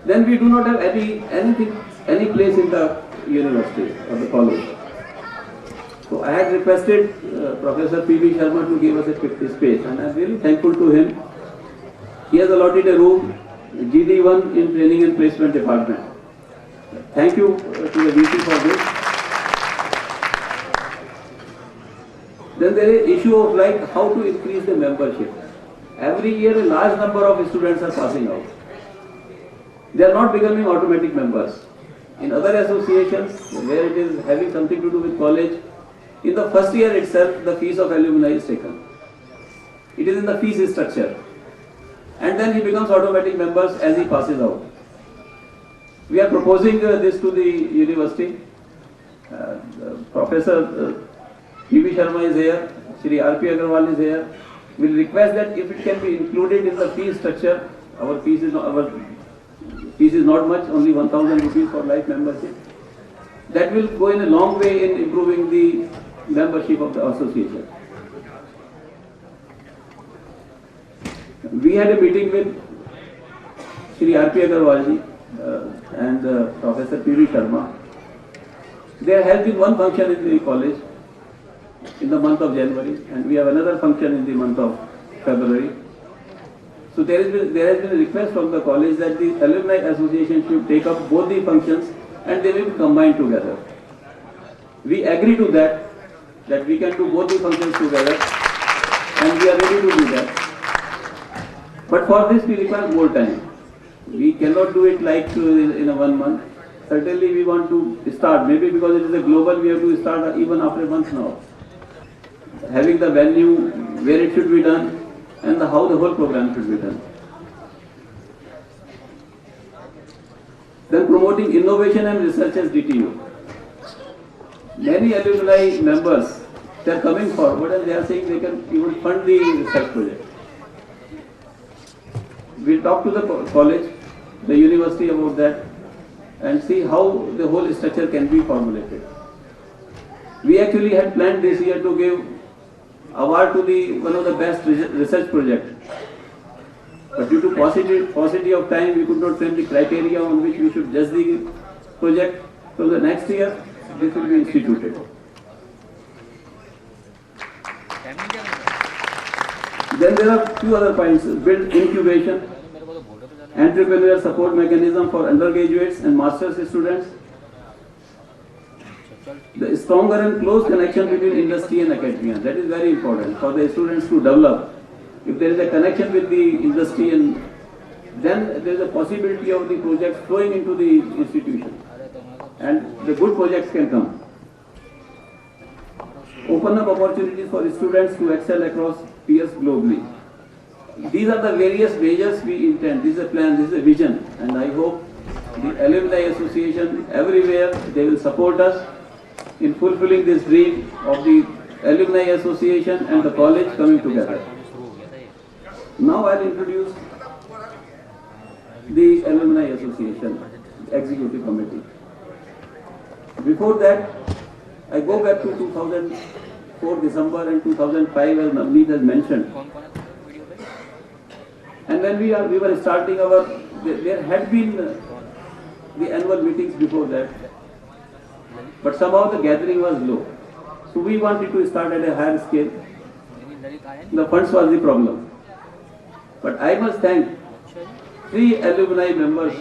then we do not have any place in the university or the college. So I had requested Professor P.B. Sharma to give us a space, and I am really thankful to him. He has allotted a room, GD1 in Training and Placement Department. Thank you to the VC for this. Then there is issue of like how to increase the membership. Every year a large number of students are passing out. They are not becoming automatic members. In other associations where it is having something to do with college, in the first year itself the fees of alumni is taken. It is in the fees structure. And then he becomes automatic members as he passes out. We are proposing this to the university. Professor P.B. Sharma is here, Shri R.P. Agarwal is here. We will request that if it can be included in the fee structure, our fees is not much, only 1,000 rupees for life membership. That will go in a long way in improving the membership of the association. We had a meeting with Shri R.P. Agarwal ji and Professor P.B. Sharma. There has been one function in the college in the month of January, and we have another function in the month of February. So there has been a request from the college that the alumni association should take up both the functions and they will be combined together. We agree to that we can do both the functions together, and we are ready to do that. But for this we require more time. We cannot do it like in a 1 month. Certainly we want to start, maybe because it is a global, we have to start even after a month now. Having the venue, where it should be done, and how the whole program should be done. Then promoting innovation and research as DTU. Many alumni members, they are coming forward and they are saying they can even fund the research project. We'll talk to the college, the university about that and see how the whole structure can be formulated. We actually had planned this year to give award to one of the best research project. But due to paucity of time, we could not frame the criteria on which we should judge the project. So the next year, this will be instituted. Then there are few other points. Build incubation, entrepreneurial support mechanism for undergraduates and master's students. The stronger and close connection between industry and academia. That is very important for the students to develop. If there is a connection with the industry, and then there is a possibility of the project flowing into the institution, and the good projects can come. Open up opportunities for students to excel across peers globally. These are the various measures we intend. This is a plan, this is a vision, and I hope the Alumni Association everywhere, they will support us in fulfilling this dream of the Alumni Association and the college coming together. Now I will introduce the Alumni Association Executive Committee. Before that, I go back to 2004 December and 2005 as Navneet has mentioned. And when we were starting there had been the annual meetings before that, but somehow the gathering was low. So we wanted to start at a higher scale. The funds was the problem. But I must thank 3 alumni members.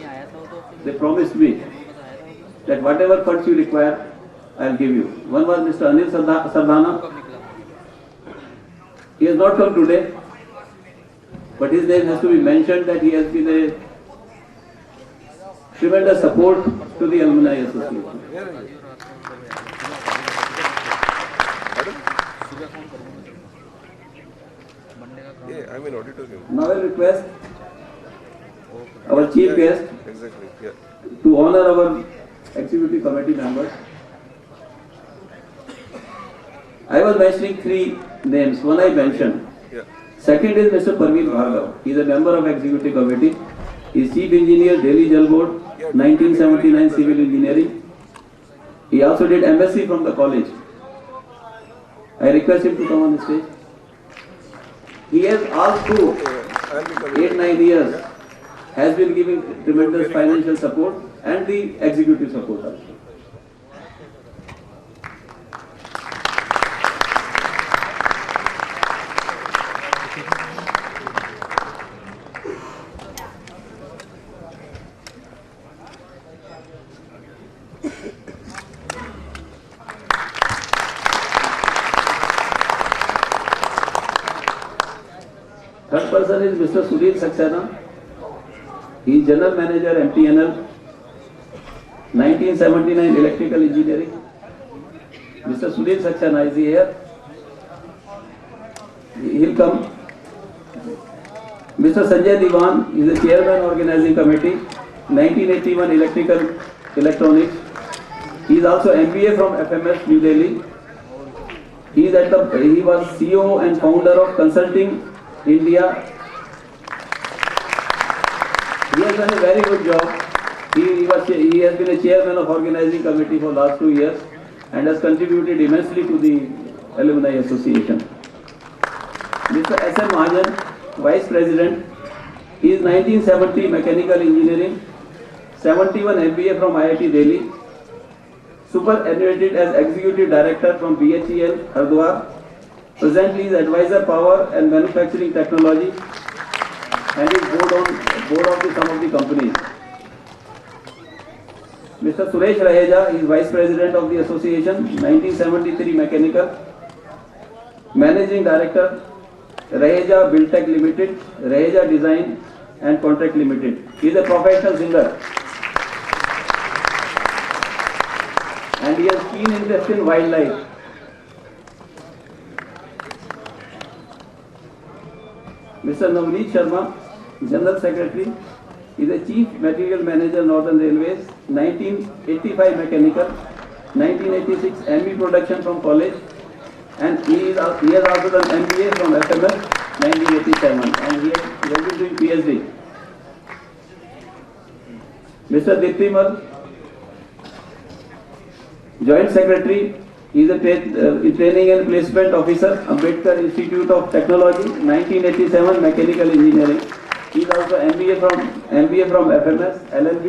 They promised me that whatever funds you require, I will give you. One was Mr. Anil Sardana. He has not come today, but his name has to be mentioned that he has been a tremendous support to the Alumni Association. Yeah, I'm in auditorium. Now I request our chief guest Exactly. to honor our executive committee members. I was mentioning 3 names. One I mentioned. Yeah. Second is Mr. Parveen Bhargav. He is a member of executive committee. He is chief engineer, Delhi Jal Board, 1979 civil engineering. He also did MSc from the college. I request him to come on the stage. He has all through 8-9 years has been giving tremendous financial support and the executive support also. Third person is Mr. Sunil Saxena. He is General Manager MTNL, 1979 Electrical Engineering. Mr. Sunil Saxena is here. He'll come. Mr. Sanjay Diwan is the Chairman Organizing Committee, 1981 Electrical Electronics. He is also MBA from FMS New Delhi. He was CEO and founder of Consulting India. He has done a very good job. He has been a chairman of organizing committee for last 2 years and has contributed immensely to the Alumni Association. Mr. S.M. Mahajan, Vice President. He is 1970 Mechanical Engineering, 71 MBA from IIT Delhi, superannuated as Executive Director from BHEL, Hardwar. Presently is Advisor Power and Manufacturing Technology and is board of some of the companies. Mr. Suresh Raheja is Vice President of the Association, 1973 Mechanical. Managing Director, Raheja Buildtech Limited, Raheja Design and Contract Limited. He is a professional singer and he has keen interest in wildlife. Mr. Navneet Sharma, General Secretary, is a Chief Material Manager, Northern Railways, 1985 Mechanical, 1986 ME Production from college, and he has also done MBA from FMS, 1987, and he has been doing PhD. Mr. Diptimal, Joint Secretary, he is a Training and Placement Officer, Ambedkar Institute of Technology, 1987 Mechanical Engineering. He is also MBA from FMS, LLB,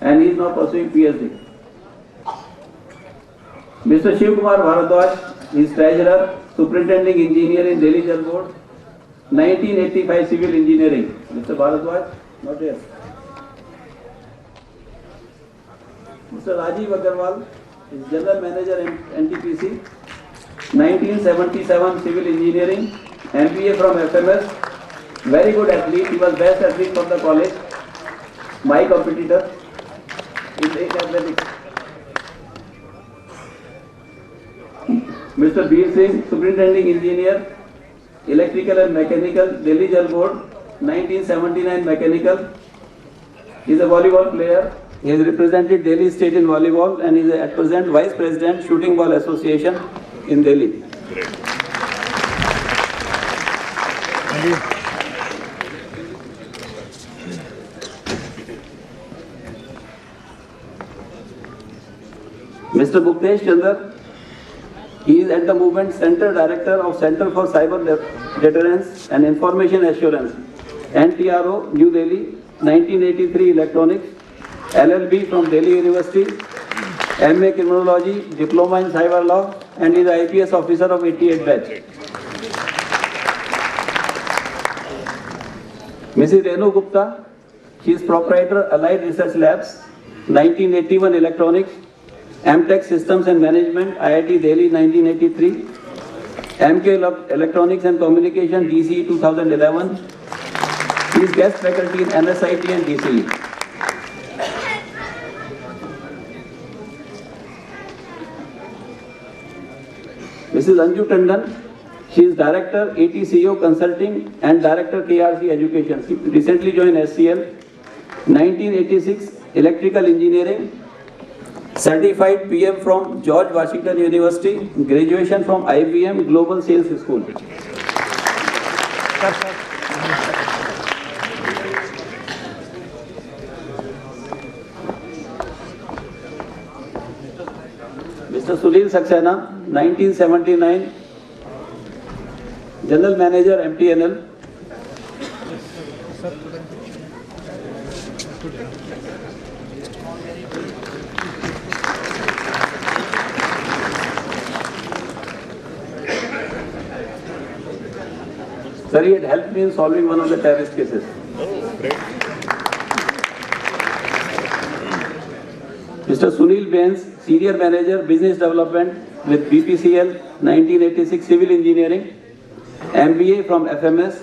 and he is now pursuing PhD. Mr. Shiv Kumar Bharadwaj, he is Treasurer, Superintending Engineer in Delhi Jal Board, 1985 Civil Engineering. Mr. Bharadwaj, not here. Mr. Rajiv Agarwal is General Manager NTPC, 1977 Civil Engineering, MBA from FMS, very good athlete. He was best athlete from the college, my competitor in athletics. Mr. Beer Singh, Superintending Engineer, Electrical and Mechanical, Delhi Jal Board, 1979 Mechanical. He is a volleyball player. He has represented Delhi State in volleyball and is at present Vice President, Shooting Ball Association in Delhi. Mr. Bhupnesh Chandra, he is at the moment Center Director of Center for Cyber Deterrence and Information Assurance, NTRO, New Delhi, 1983 Electronics, LLB from Delhi University, MA Criminology, Diploma in Cyber Law, and is IPS Officer of 88 batch. Mrs. Renu Gupta, she is Proprietor Allied Research Labs, 1981 Electronics, MTech Systems and Management, IIT Delhi, 1983, MK Electronics and Communication, DCE 2011. He is guest faculty in NSIT and DCE. Mrs. Anju Tandon, she is Director ATCO Consulting and Director KRC Education. She recently joined SCL, 1986 Electrical Engineering, Certified PM from George Washington University, graduation from IBM Global Sales School. Mr. Sunil Saxena, 1979, General Manager MTNL. Sir, he had helped me in solving one of the terrorist cases. Oh, great. Mr. Sunil Bains, Senior Manager, Business Development with BPCL, 1986 Civil Engineering, MBA from FMS,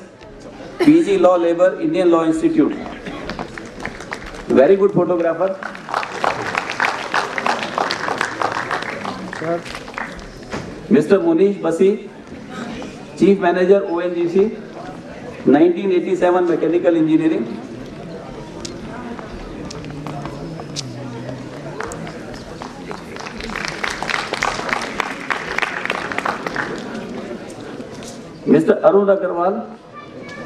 PG Law Labor, Indian Law Institute. Very good photographer. Mr. Munish Basi, Chief Manager, ONGC, 1987 Mechanical Engineering. Mr. Arun Agarwal,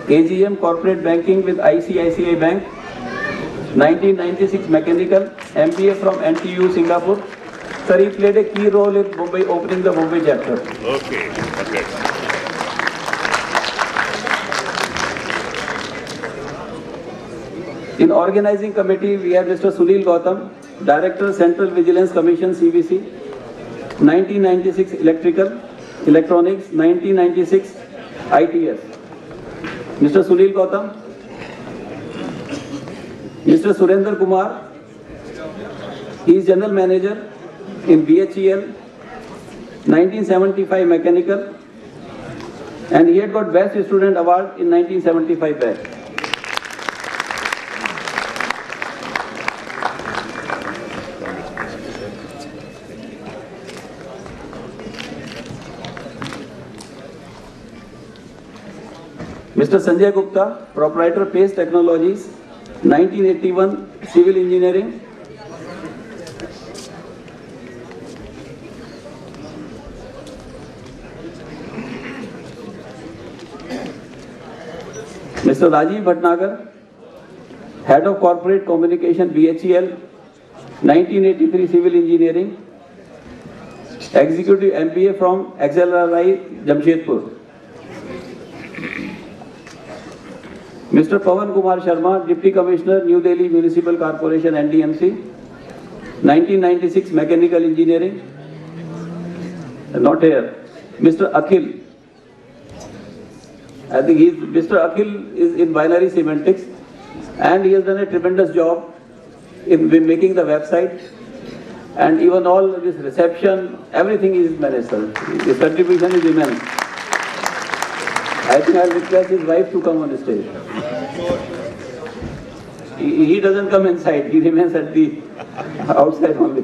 AGM Corporate Banking with ICICI Bank, 1996 Mechanical, MBA from NTU Singapore. Sir, he played a key role in Mumbai, opening the Mumbai chapter. Okay, okay. In organizing committee, we have Mr. Sunil Gautam, Director, Central Vigilance Commission, CVC, 1996 Electronics, 1996 ITS. Mr. Sunil Gautam. Mr. Surendra Kumar, he is General Manager in BHEL, 1975 Mechanical, and he had got Best Student Award in 1975 back. Mr. Sanjay Gupta, Proprietor Pace Technologies, 1981 Civil Engineering. Mr. Rajiv Bhatnagar, Head of Corporate Communication, BHEL, 1983 Civil Engineering. Executive MBA from XLRI, Jamshedpur. Mr. Pawan Kumar Sharma, Deputy Commissioner, New Delhi Municipal Corporation, NDMC, 1996 Mechanical Engineering. Not here. Mr. Akhil. I think Mr. Akhil is in binary semantics and he has done a tremendous job in making the website and even all this reception, everything is managed, sir. His contribution is immense. I think I'll request his wife to come on the stage. He doesn't come inside, he remains at the outside only.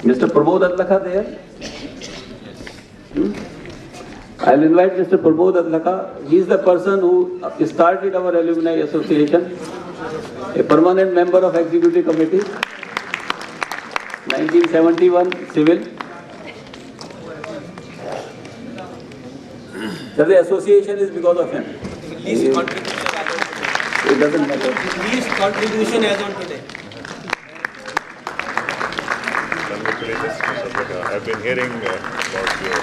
Mr. Prabodh Adlakha there? I'll invite Mr. Prabodh Adlakha. He is the person who started our alumni association, a permanent member of executive committee, 1971 civil. So the association is because of him. Least contribution. It doesn't matter. Least contribution as on today. Congratulations, Mr. Bhatta. I've been hearing about your.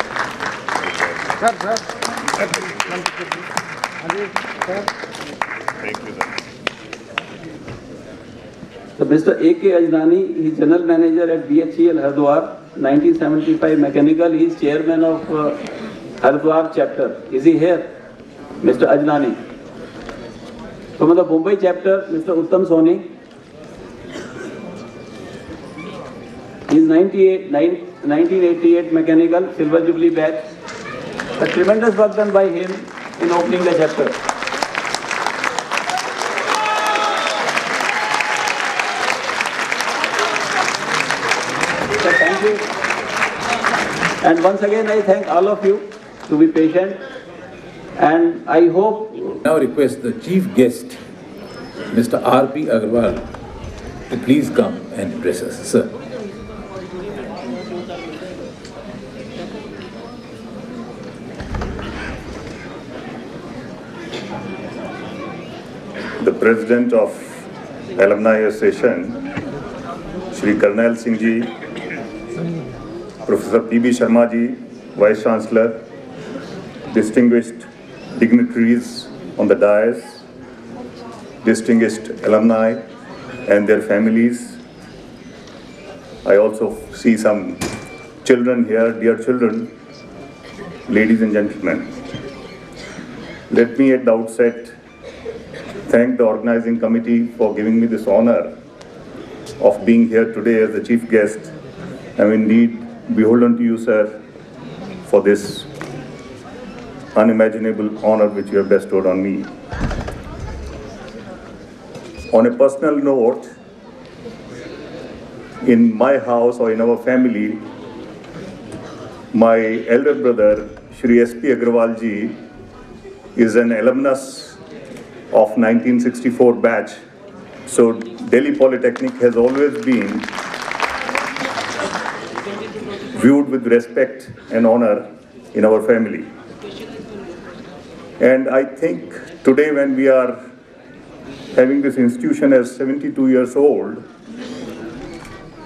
Thank you, sir. So Mr. A.K. Ajnani, he is General Manager at BHEL Hardwar, 1975 Mechanical. He is Chairman of Hardwar chapter. Is he here? Mr. Ajnani. From the Mumbai chapter, Mr. Uttam Soni. He is 1988 Mechanical, Silver Jubilee batch. A tremendous work done by him in opening the chapter. So thank you. And once again, I thank all of you to be patient. And I hope. Now request the chief guest, Mr. R.P. Agarwal, to please come and address us. Sir. The President of Alumni Association, Shri Karnail Singh Ji, Professor P.B. Sharma ji, Vice Chancellor, distinguished dignitaries on the dais, distinguished alumni and their families. I also see some children here, dear children, ladies and gentlemen. Let me at the outset thank the organizing committee for giving me this honor of being here today as the chief guest. I am indeed beholden to you, sir, for this unimaginable honor which you have bestowed on me. On a personal note, in my house or in our family, my elder brother, Shri S.P. Agrawal ji, is an alumnus of 1964 batch. So Delhi Polytechnic has always been viewed with respect and honor in our family. And I think today when we are having this institution as 72 years old,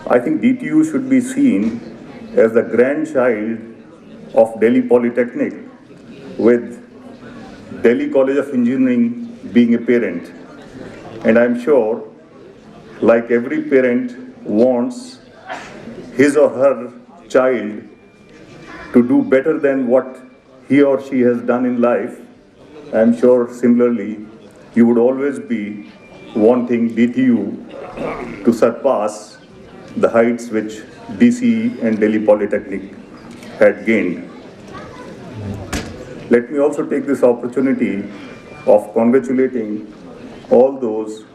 I think DTU should be seen as the grandchild of Delhi Polytechnic, with Delhi College of Engineering being a parent. And I'm sure, like every parent wants his or her child to do better than what he or she has done in life, I'm sure similarly you would always be wanting DTU to surpass the heights which DCE and Delhi Polytechnic had gained. Let me also take this opportunity of congratulating all those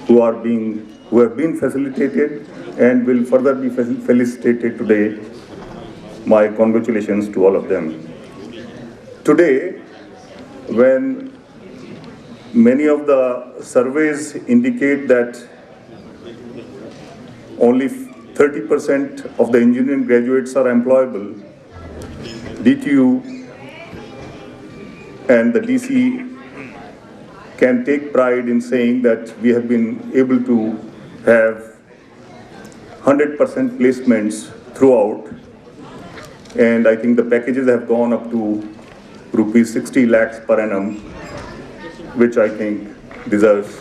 who have been facilitated and will further be felicitated today. My congratulations to all of them. Today, when many of the surveys indicate that only 30% of the engineering graduates are employable, DTU and the DC can take pride in saying that we have been able to have 100% placements throughout, and I think the packages have gone up to rupees 60 lakhs per annum, which I think deserves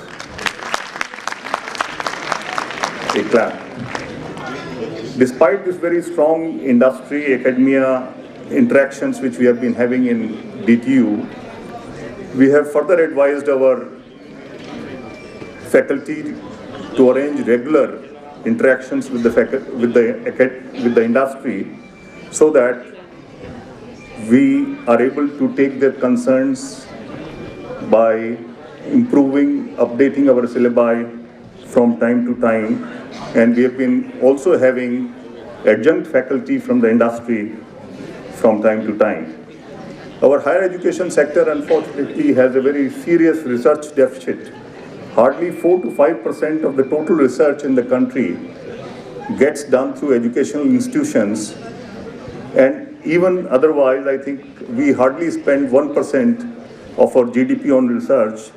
a clap. Despite this very strong industry, academia interactions which we have been having in DTU, we have further advised our faculty to arrange regular interactions with the industry, so that we are able to take their concerns by improving, updating our syllabi from time to time. And we have been also having adjunct faculty from the industry from time to time. Our higher education sector, unfortunately, has a very serious research deficit. Hardly 4 to 5% of the total research in the country gets done through educational institutions, and even otherwise, I think we hardly spend 1% of our GDP on research,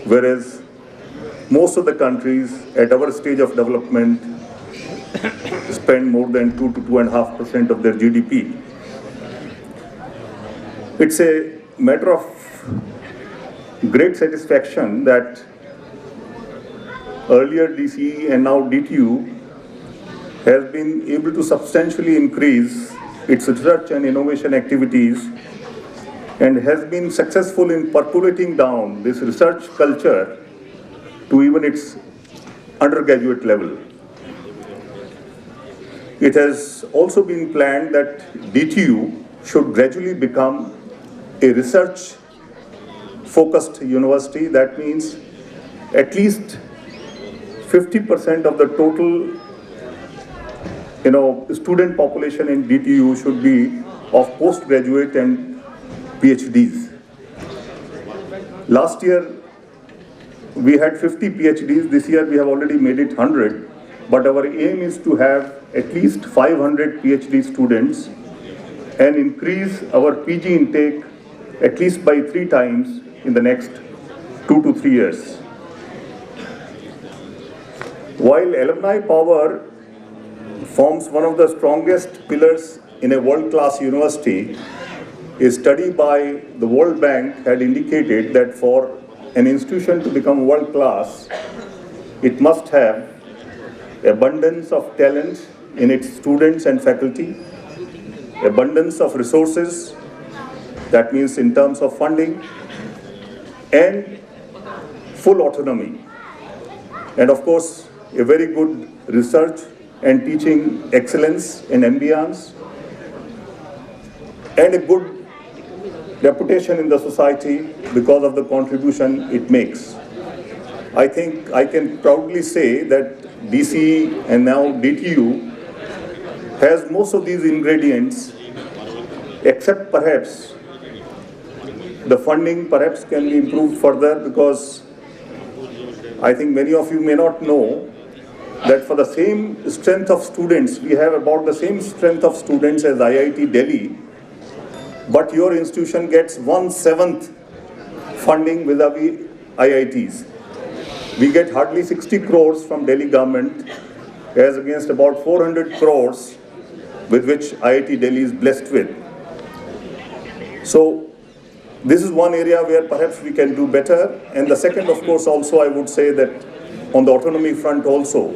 whereas most of the countries at our stage of development spend more than 2 to 2.5% of their GDP. It's a matter of great satisfaction that earlier DCE and now DTU has been able to substantially increase its research and innovation activities, and has been successful in percolating down this research culture to even its undergraduate level. It has also been planned that DTU should gradually become a research-focused university. That means at least 50% of the total student population in DTU should be of postgraduate and PhDs. Last year, we had 50 PhDs. This year, we have already made it 100. But our aim is to have at least 500 PhD students and increase our PG intake at least by 3 times in the next 2 to 3 years. While alumni power forms one of the strongest pillars in a world-class university. A study by the World Bank had indicated that for an institution to become world-class, it must have abundance of talent in its students and faculty, abundance of resources, that means in terms of funding, and full autonomy. And of course, a very good research and teaching excellence and ambience, and a good reputation in the society because of the contribution it makes. I think I can proudly say that DCE and now DTU has most of these ingredients, except perhaps the funding perhaps can be improved further, because I think many of you may not know that for the same strength of students, we have about the same strength of students as IIT Delhi, but your institution gets 1/7 funding vis-a-vis IITs. We get hardly 60 crores from Delhi government as against about 400 crores with which IIT Delhi is blessed with. So this is one area where perhaps we can do better. And the second, of course, also I would say that on the autonomy front also,